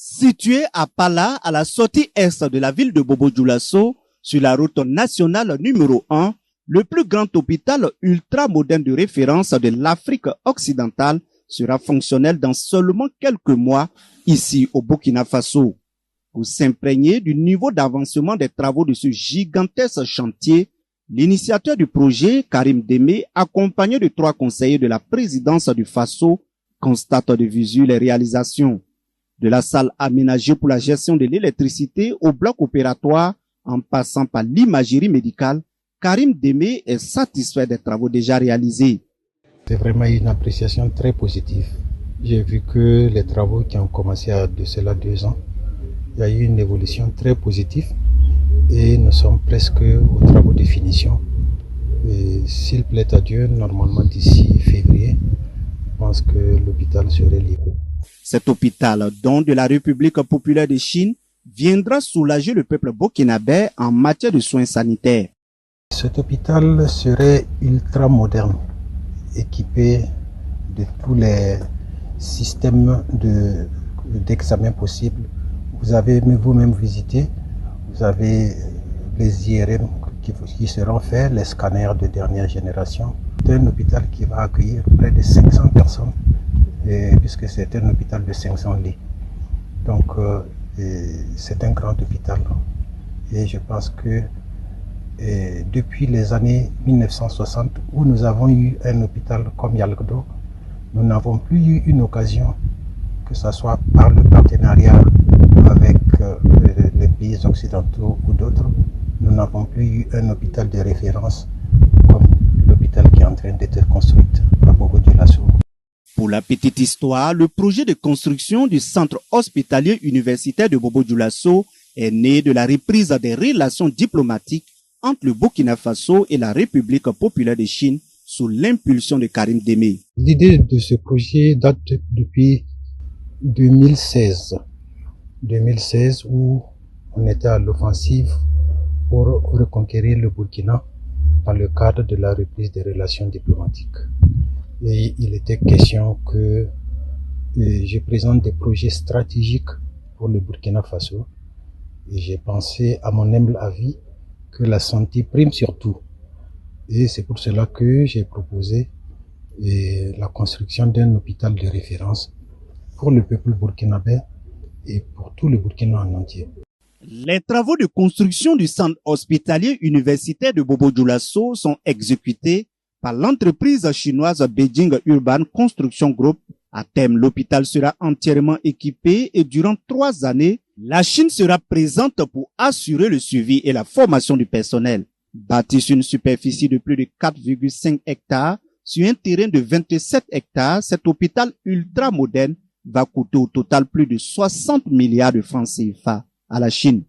Situé à Pala, à la sortie est de la ville de Bobo-Dioulasso, sur la route nationale numéro 1, le plus grand hôpital ultra-moderne de référence de l'Afrique occidentale sera fonctionnel dans seulement quelques mois ici au Burkina Faso. Pour s'imprégner du niveau d'avancement des travaux de ce gigantesque chantier, l'initiateur du projet, Karim Démé, accompagné de 3 conseillers de la présidence du Faso, constate de visu les réalisations. De la salle aménagée pour la gestion de l'électricité au bloc opératoire, en passant par l'imagerie médicale, Karim Démé est satisfait des travaux déjà réalisés. C'est vraiment une appréciation très positive. J'ai vu que les travaux qui ont commencé de cela 2 ans, il y a eu une évolution très positive et nous sommes presque aux travaux de finition. Et s'il plaît à Dieu, normalement d'ici février, je pense que l'hôpital serait livré. Cet hôpital, don de la République populaire de Chine, viendra soulager le peuple burkinabé en matière de soins sanitaires. Cet hôpital serait ultra moderne, équipé de tous les systèmes d'examen possibles. Vous avez vous-même visité, vous avez les IRM qui seront faits, les scanners de dernière génération. C'est un hôpital qui va accueillir près de 500 personnes, puisque c'est un hôpital de 500 lits. Donc c'est un grand hôpital. Et je pense que depuis les années 1960, où nous avons eu un hôpital comme Yalgdo, nous n'avons plus eu une occasion, que ce soit par le partenariat avec les pays occidentaux ou d'autres, nous n'avons plus eu un hôpital de référence comme l'hôpital qui est en train d'être construit à Bobo-Dioulasso. Pour la petite histoire, le projet de construction du centre hospitalier universitaire de Bobo-Dioulasso est né de la reprise des relations diplomatiques entre le Burkina Faso et la République populaire de Chine sous l'impulsion de Karim Démé. L'idée de ce projet date depuis 2016 où on était à l'offensive pour reconquérir le Burkina dans le cadre de la reprise des relations diplomatiques. Et il était question que je présente des projets stratégiques pour le Burkina Faso. Et j'ai pensé, à mon humble avis, que la santé prime surtout. Et c'est pour cela que j'ai proposé la construction d'un hôpital de référence pour le peuple burkinabé et pour tout le Burkina en entier. Les travaux de construction du centre hospitalier universitaire de Bobo-Dioulasso sont exécutés par l'entreprise chinoise Beijing Urban Construction Group. À terme, l'hôpital sera entièrement équipé et durant 3 années, la Chine sera présente pour assurer le suivi et la formation du personnel. Bâti sur une superficie de plus de 4,5 hectares sur un terrain de 27 hectares, cet hôpital ultra moderne va coûter au total plus de 60 milliards de francs CFA à la Chine.